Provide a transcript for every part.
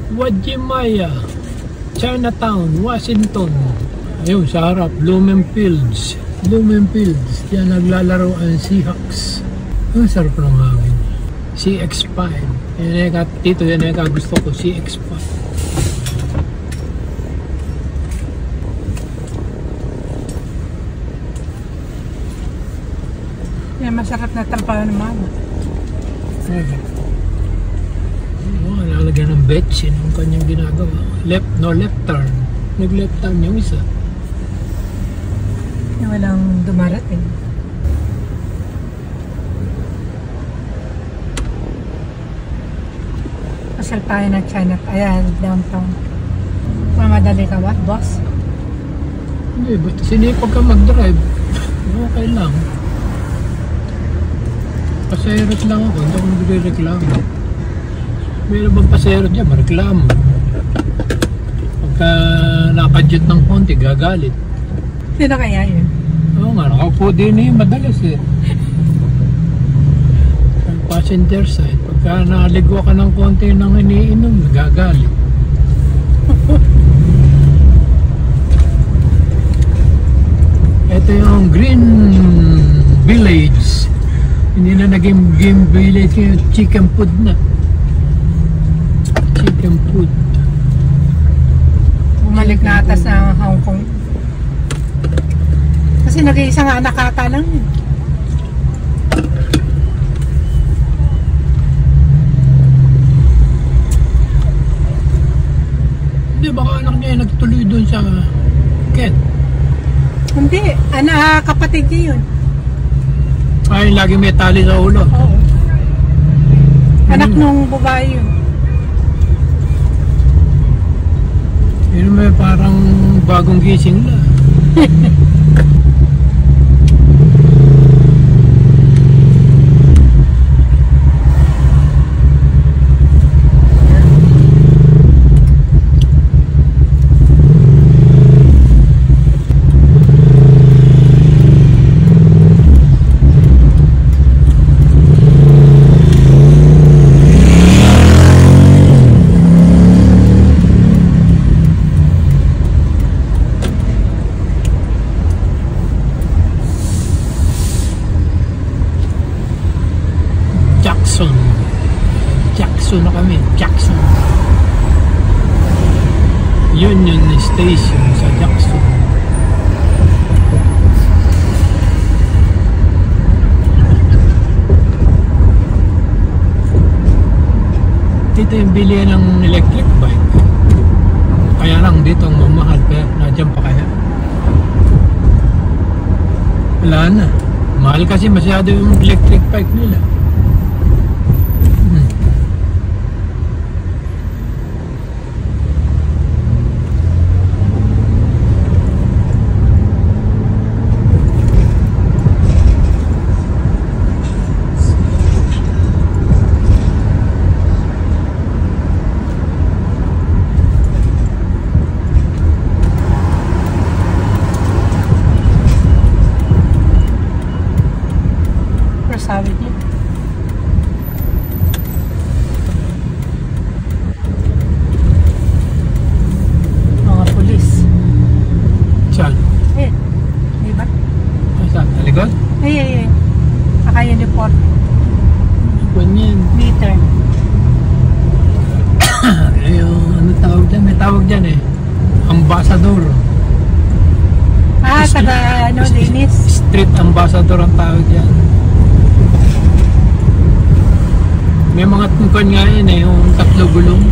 Wajimaya, Chinatown, Washington. Ayun, sa harap, Blumenfields. Diyan naglalaro ang Seahawks. Ang sarap ng hangin. CX-5. Dito yan gusto ko, CX-5. Yan, masarap na trabaho ng mama. Nakalagyan ng betchin ang kanyang ginagawa. Left turn. Nag-left turn yung isa. Na walang dumarating. Pasal tayo ng Chinatown. Ayan, downtown. Mamadali ka ba, boss? Hindi, basta sinipag ka mag-drive. Okay lang. Pasayros lang ako, hindi ako nagre-reklamo. Meron bang pasayro dyan, mareklamo. Pagka nakadyot ng konti, gagalit. Sino kaya yun? Oo nga, nakaupo din eh, madalas eh. Ang passenger side, pagka nakaligwa ka ng konti ng iniinom, gagalit. Ito yung Green Village. Hindi na naging Green Village, yung chicken food na. Chicken food. Bumalik na atas ng Hong Kong. Kasi nag-iisa nga nakaka lang eh. Hindi, baka anak niya yung nagtuloy doon sa Ken. Hindi, kapatid niya yun. Ay, lagi may tali sa ulo. Oo. Anak nung babae yun. Yun may parang bagong gising lang. Jackson na kami, Jackson. Union Station sa Jackson. Dito yung bilihan ng electric bike. Kaya lang dito ang mamahal, pero nadyan pa kaya. Wala na. Mahal kasi masyado yung electric bike nila. Sabi niya. Mga pulis. Saan? Eh, di ba? Saan? Talikod? Ay. Naka-uniform. Ganyan. Meter. Yung ano tawag dyan? May tawag dyan eh. Ambassador. Taga linis. Street ambassador ang tawag dyan. May mga tungkol nga yun eh, yung tatlo gulong.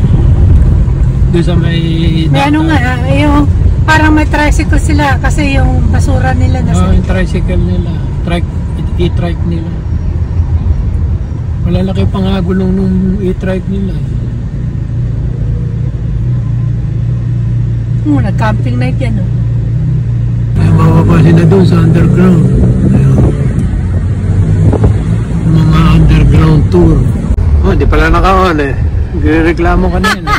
Doon sa may... May ano nga, yung parang may tricycle sila kasi yung basura nila nasa... yung tricycle nila. E-trike nila. Malalaki pa nga gulong nung e-trike nila. Nag-camping night yan oh. Ay, mapapasin na doon sa underground. Mga underground tour. Oh, di pala naka-on eh. Nagreklamo kanina.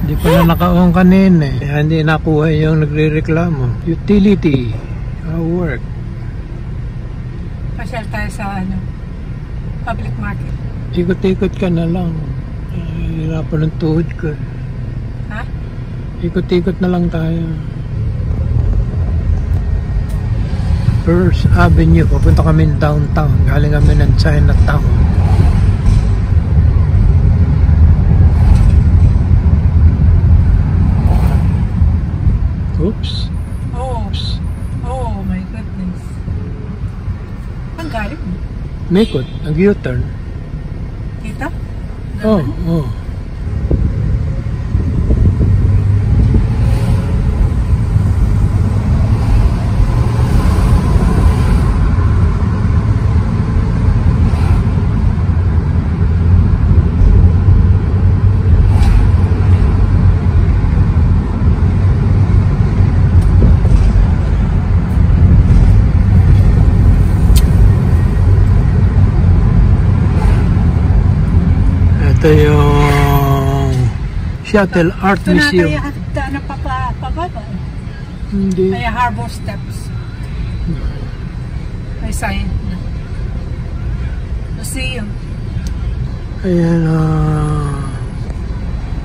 Di pala naka-on kanina eh. Hindi nakuha yung nagre-reklamo. Utility. Work. Pasyal tayo sa public market. Ikot-ikot ka na lang. Hirapan ng tuhod ko. Ha? Ikot-ikot na lang tayo. First Avenue, papunta kami downtown. Galing kami ng Chinatown. Oops. Oh my goodness. Ang galing mo? Mikot, nag-U-turn. Dito? Oh, oh. Ito yung Shuttle Art Museum. Ito na kaya daan na pababa. Hindi. Kaya Harbor Steps. May sign. Museum. Ayan,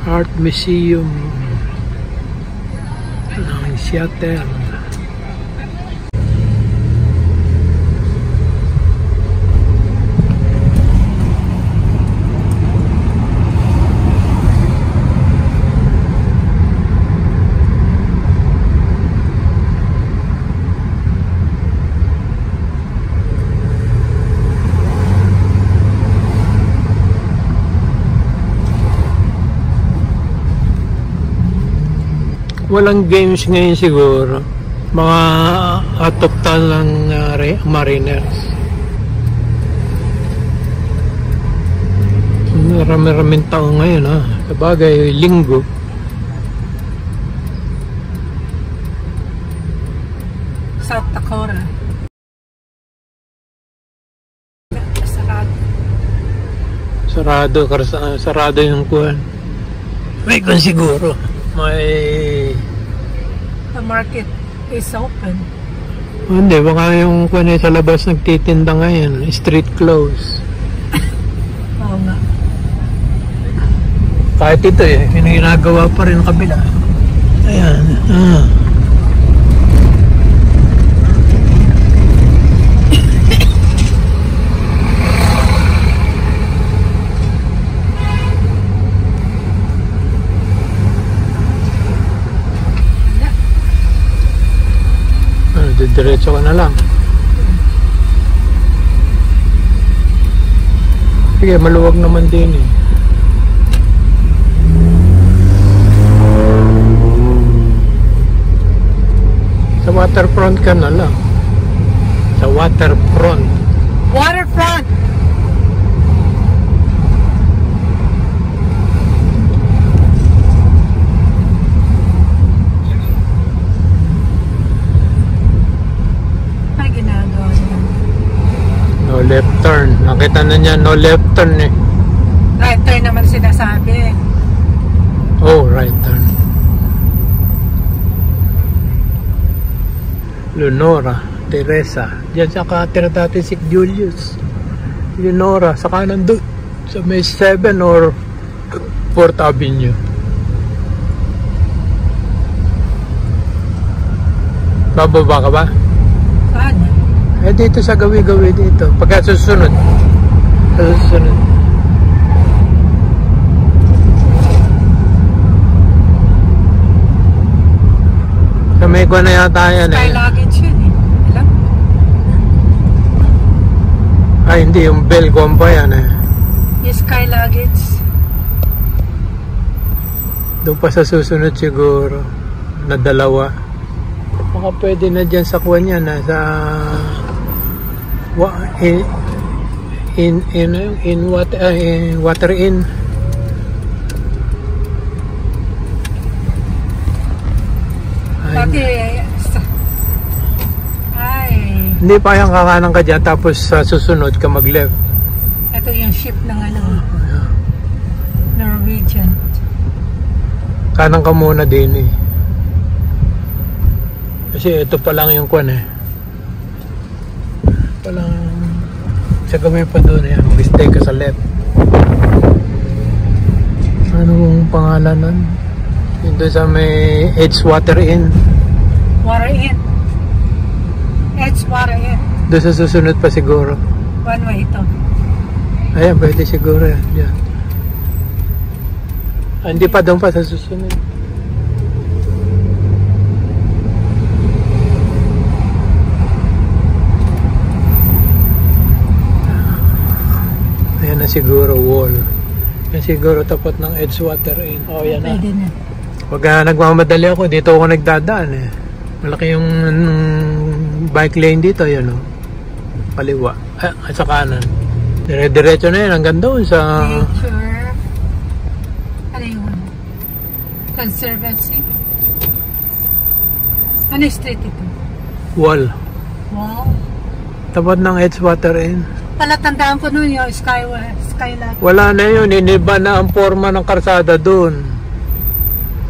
Art Museum ng Seattle. Walang games ngayon siguro. Mga out of town lang Mariners. Marami-raming tao ngayon ha. Sabagay, linggo. South Dakota. Sarado. Sarado yung kuwan. May kung siguro. The market is open. Hindi, baka yung kuwan sa labas nagtitinda ngayon. Street clothes. Oo nga. Kahit ito ginagawa pa rin kabila. Ayan. Diretso ka na lang. Sige, maluwag naman din eh. Sa waterfront ka na lang. Sa waterfront. Waterfront! No left turn. Nakita na niya, no left turn eh. Right turn naman sinasabi. Oh, right turn. Leonora, Teresa. Diyan sa katira dati si Julius. Leonora, sa kanan doon. Sa may 7 or 4th Avenue. Bababa ka ba? Paano? Eh dito sa gawi-gawi dito. Pagka susunod. Susunod. Sa may ko na yata yan Sky eh. luggage yun eh. Alam? Ay hindi, yung Belcom pa yan eh. Yung sky luggage. Doon pa sa susunod siguro. Na dalawa. Baka pwede na dyan sa kuwan yan ha. Sa water in. Pati, ay, Hindi pa yung kakanan ka dyan tapos sa susunod ka mag left. ito yung ship ng Norwegian. Kanan ka muna din eh. Kasi ito pa lang yung kuwan eh. Palang sa gawin pa doon eh. Mag-stay ka sa left. Anong pangalan nun? Yung doon sa may Edgewater Inn. Water Inn. Edgewater Inn. Doon sa susunod pa siguro. One way ito. Ayan, pwede siguro yan. Yan. Hindi pa doon pa sa susunod. Ayan na siguro wall. Yan siguro tapat ng Edgewater Inn. Oh, yan na. Pwede na. Pag nagmamadali ako, dito ako nagdadaan eh. Malaki yung bike lane dito, yan o. Kaliwa. At sa kanan. Dire-diretso na yan hanggang doon sa... Nature. Ano yun? Conservancy? Ano yung street ito? Wall. Wow. Tapat ng Edgewater Inn. Palatandaan ko nun yung Skylight. Wala na yun. Iniba na ang forma ng karsada doon.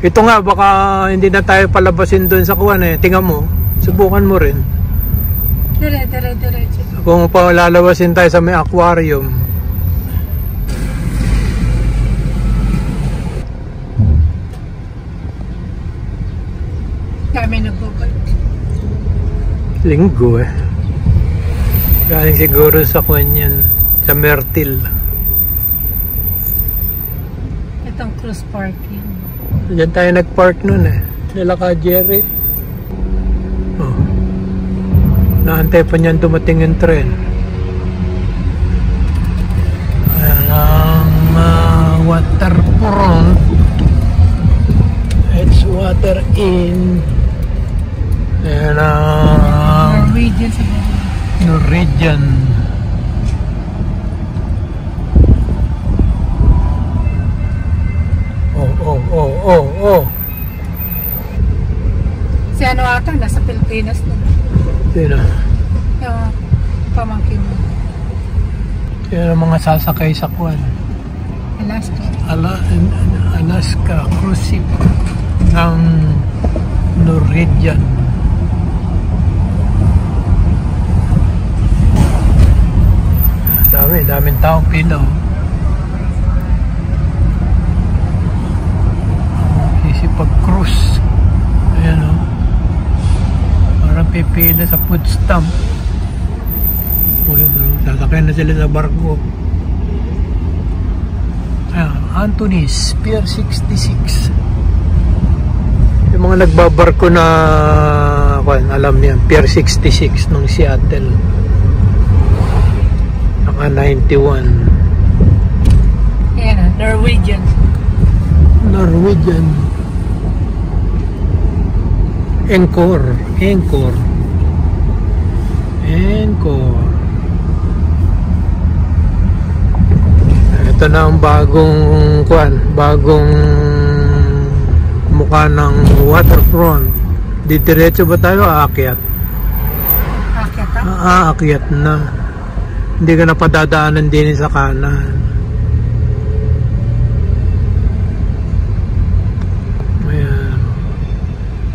Ito nga, baka hindi na tayo palabasin doon sa kuwan eh. Tingnan mo. Subukan mo rin. Diretso. Kung pa lalabasin tayo sa may aquarium. Kami nag-bike. Linggo eh. Galing siguro sa kuwan yan. Sa Myrtle. Itong cruise parking. Diyan tayo nag-park nun eh. Nila ka Jerry. Oh. Naantay pa niyan dumating yung tren. Ayan ang waterfront. Edgewater Inn. Ayan ang Norwegian siguro. Norwegian. Oh. Si ano ata, nasa Pilipinas na. Sino? Yung pamangkin mo. Yan ang mga sasakay sa kwan. Alaska. Alaska cruise ship ng Norwegian. Daming taong pila. Pag-cruise. Ayan o. Parang pipila sa food stamp. Sasakay na sila sa barko. Ayan, Anthony's Pier 66. Yung mga nagbabarko na alam niyan, Pier 66 ng Seattle. Naka 91. Ayan, Norwegian. Encore. Ito na ang bagong mukha ng waterfront. Diretso ba tayo? Aakyat. Aakyat na. Hindi ka na padadaanan din sa kanan.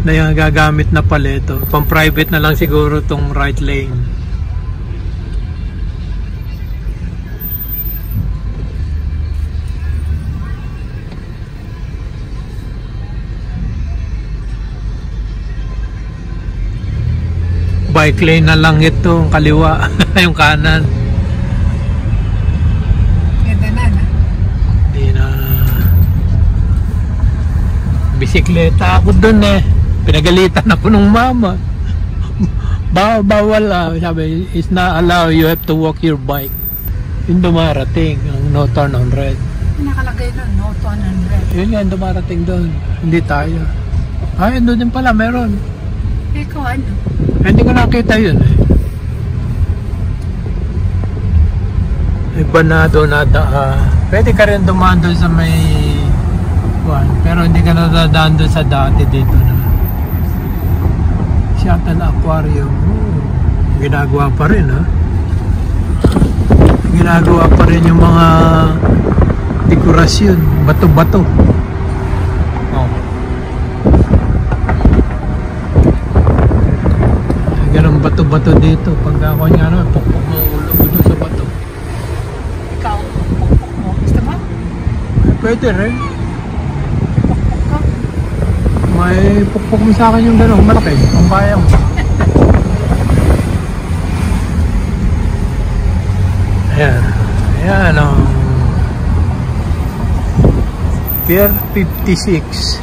Na yung gagamit na pala ito. Pang private na lang siguro tong right lane. Bike lane na lang ito, kaliwa, yung kanan. Ganda na. Hindi na. Bisikleta ako dun eh. Pinagalitan ako ng mama. Bawal sabi, it's not allowed, you have to walk your bike. Yung dumarating, ang no turn on red. Nakalagay doon, no turn on red. Yun nga, dumarating doon. Hindi tayo. Ay, doon din pala, meron. Ikaw ano? Hindi ko nakita yun eh. Iba na doon pwede ka rin dumaan doon sa may pero hindi ka nadadaan doon sa dati dito na Seattle Aquarium. Ginagawa pa rin ginagawa pa rin yung mga dekorasyon, bato-bato. Ganun bato-bato dito. Pagka ako nga pukpuk mo ulo mo doon sa bato. Ikaw, pukpuk mo. Gusto mo? Pwede rin. May pukpuk mo sa akin yung gano'n, malaki. Ang bayang. Ayan. Ayan ang Pier 56.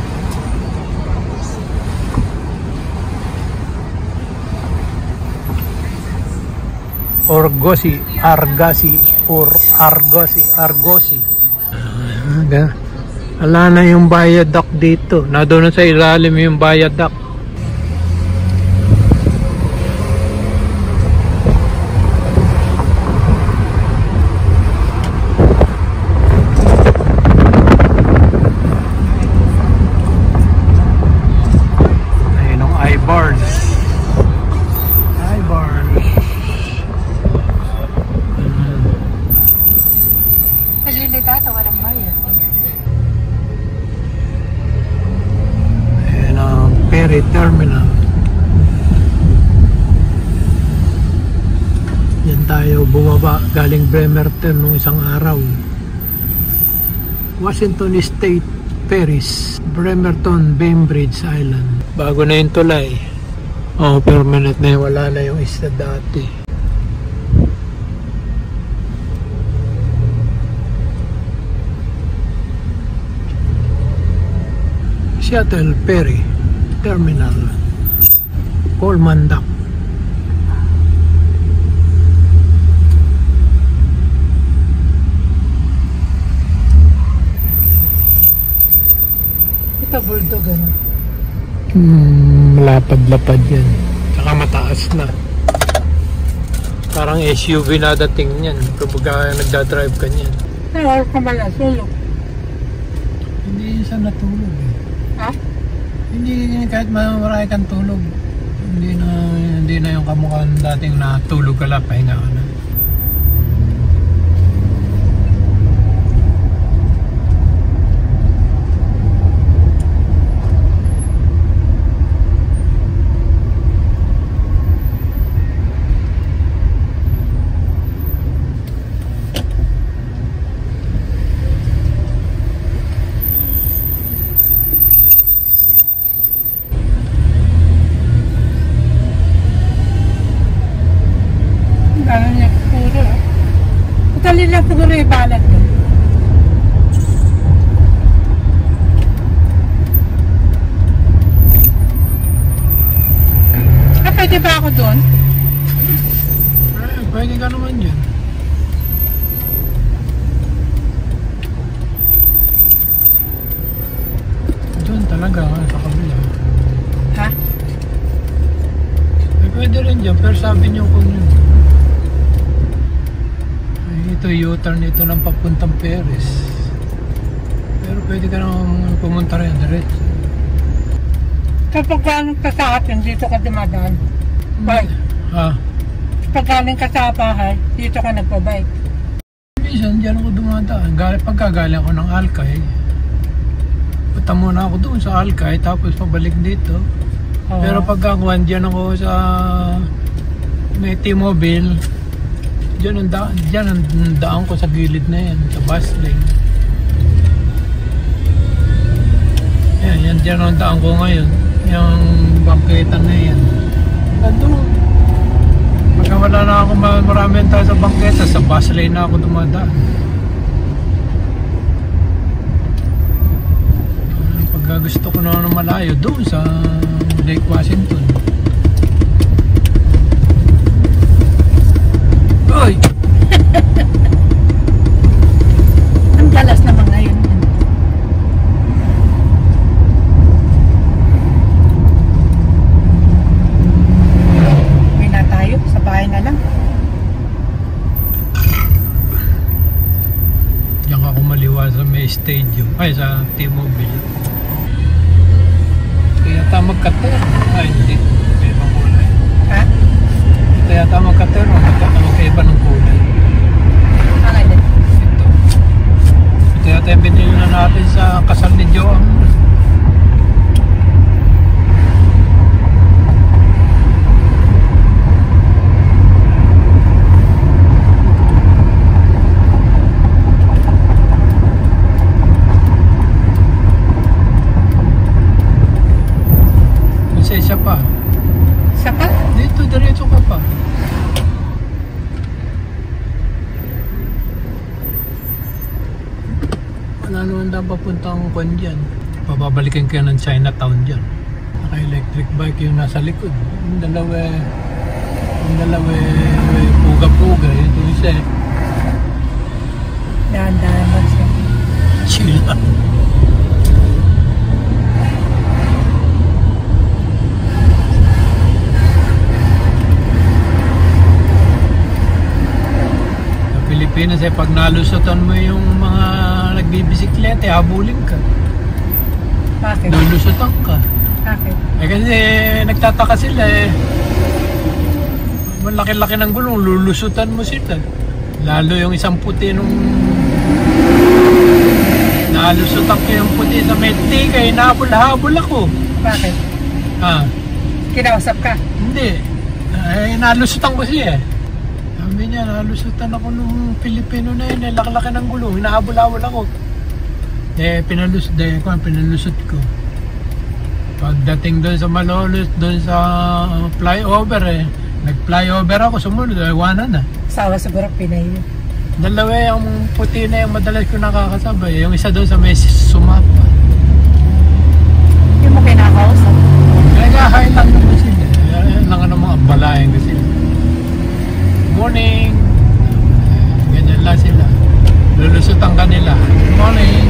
Argosy. Wala na yung viaduct dito. Nandun na sa ilalim yung viaduct. Ayun ang I-bars. Dito, walang bayad. Ayan ang ferry terminal. Yan tayo bumaba galing Bremerton nung isang araw. Washington State Ferries, Bremerton, Bainbridge Island. Bago na yung tulay. Oh, permanent na yun. Wala na yung isla dati. Seattle Ferry Terminal, Coleman Dock. Ito bulldog ano? Lapad-lapad yan. Saka mataas na. Parang SUV na dating yan. Kapag nagdadrive ka niyan. Ay, ka mala, sulok. Hindi siya natulog eh. Ha? Hindi kahit marami kang tulog. Hindi na yung kamukhaan dating natulog ka lang, pahinga ka na. Dali lang siguro yung balat doon. Pwede ba ako doon? Pwede ka naman yan. Doon talaga, sa kabila. Ha? Pwede rin dyan, pero sabi niyo kung yun. Ito U-turn ito ng papuntang Perez. Pero pwede ka naman pumunta rin diretso. Kapag galing ka sa atin, dito ka dumadaan. Bike. Ha? Kapag galing ka sa bahay, dito ka nagpa-bike. Minsan dyan ako dumadaan. Pagkagaling ako ng Alcay, punta muna ako doon sa Alcay, tapos pabalik dito. Pero pagkakuhan dyan ako sa may T-Mobile, dyan ang daan ko sa gilid na yan, sa bus lane. Yan dyan ang daan ko ngayon, yung bangketa na yan. Nandun. Pagka wala na ako maraming tayo sa bangketa, sa bus lane na ako dumadaan. Pagka gusto ko na malayo, doon sa Lake Washington. Oy! Ang galas naman ngayon. Uwi na tayo, sa bahay na lang. Diyan ako maliwa sa may stadium, ay sa T-Mobile. Kaya tama magkatero. Ay, hindi. May ibang kulay. Ha? Ito yata magkatero. Magkaiba ng kulay. Ano yun? Ito. Ito yata yung binili na natin sa kasal ni Joang. ang kwan dyan. Pababalikin kayo ng Chinatown dyan. Naka-electric bike yung nasa likod. Yung dalawa puga-puga. Ito isa eh. Dahan-dahan lang siya. Chill lang. Sa Pilipinas eh, pag nalusutan mo yung mga nagbibisiklete, habulin ka. Bakit? Lulusutan ka. Bakit? Eh kasi nagtataka sila eh. Malaki-laki ng gulong, lulusutan mo sila. Lalo yung isang puti nung nalusutan ko yung puti sa Metika, inahabol-habol ako. Bakit? Ah, Kinausap ka? hindi. Nalusutan ko siya eh. Sabi niya, nalusutan ako nung Pilipino na yun, laki-laki ng gulong, inahabol-habol ako. Pinalusot ko. Pagdating doon sa Malolos, doon sa flyover eh. Nag-flyover ako, sumunod, iwanan na. Sawa siguro Pinay yun. Dalawa yung puti na yung madalas ko nakakasabay. Yung isa doon sa may sumapa. Hindi mo kinakausap? Nag-hi lang naman sila. Yan lang ang mga balayan kasi. Morning! Ganyan lang sila. Lulusutan kanila. Morning!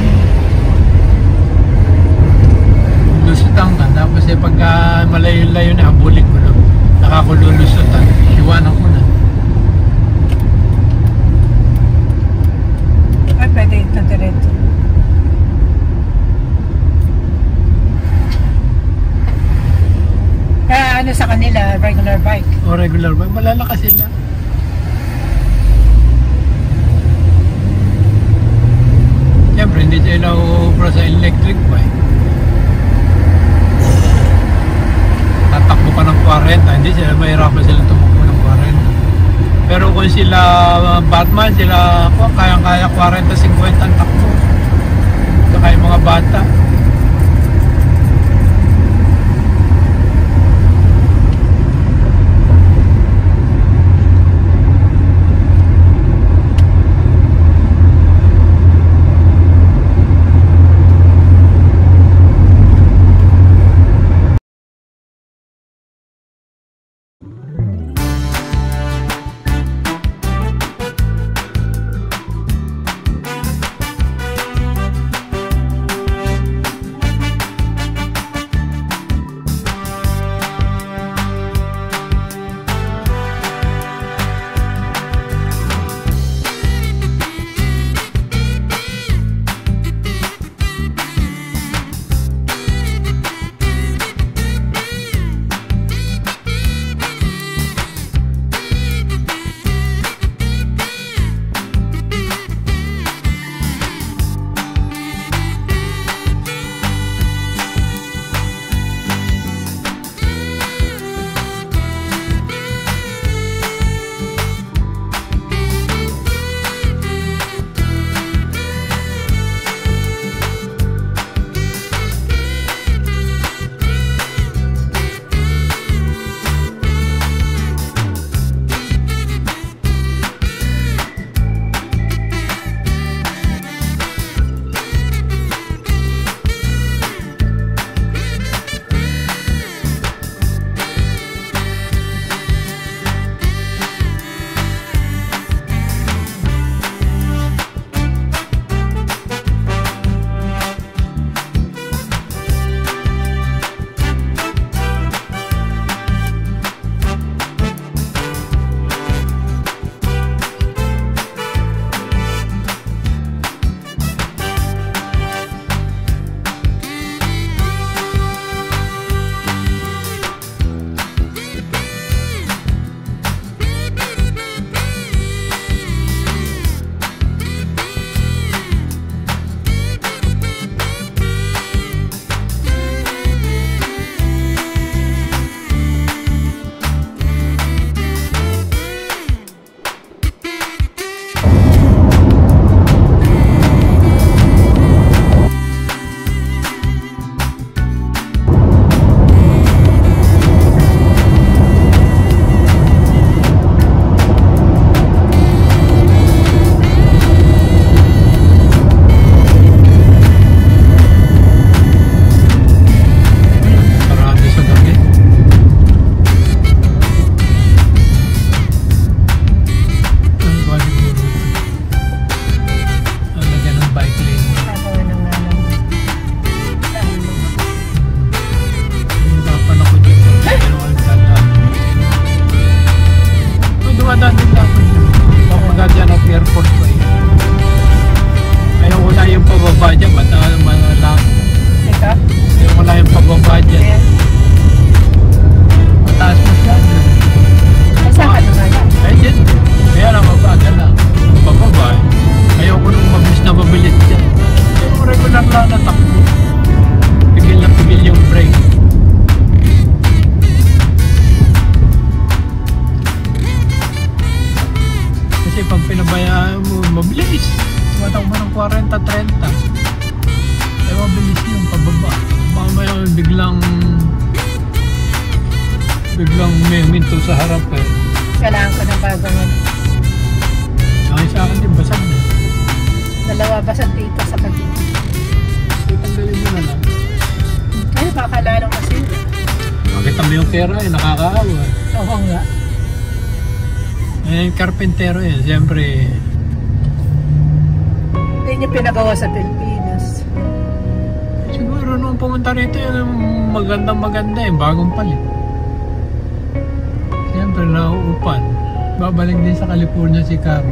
Lulusutan ka. Tapos pagka malayo-layo na, abulik ko lang. Nakakululusutan. Iwanan ko na. Ay, pwede ito diretso. Kaya ano sa kanila, regular bike? O regular bike, malalakas sila. Siyempre, hindi sila uubra sa electric bike. Tatakbo ka ng 40, hindi sila, mahirapan sila tumakbo ng 40. Pero kung sila Batman, sila kayang-kaya 40-50 ang takbo. Saka yung mga bata. pababa. Mamaya biglang may minto sa harap eh. Kailangan ko ng bagong ano. Ay sa akin din, basag na. Dalawa basag dito sa pagkita. Tanggalin mo na lang. Ay, baka lalong masira. Makita mo yung pera eh, nakakaawa. Oo nga. Eh, yung karpentero yan, siyempre. Hindi niya pinagawa sa Pilipinas. Siguro nung pumunta rito yun, maganda eh, bagong palit. Siyempre, nauupan. Babalik din sa California si Caro.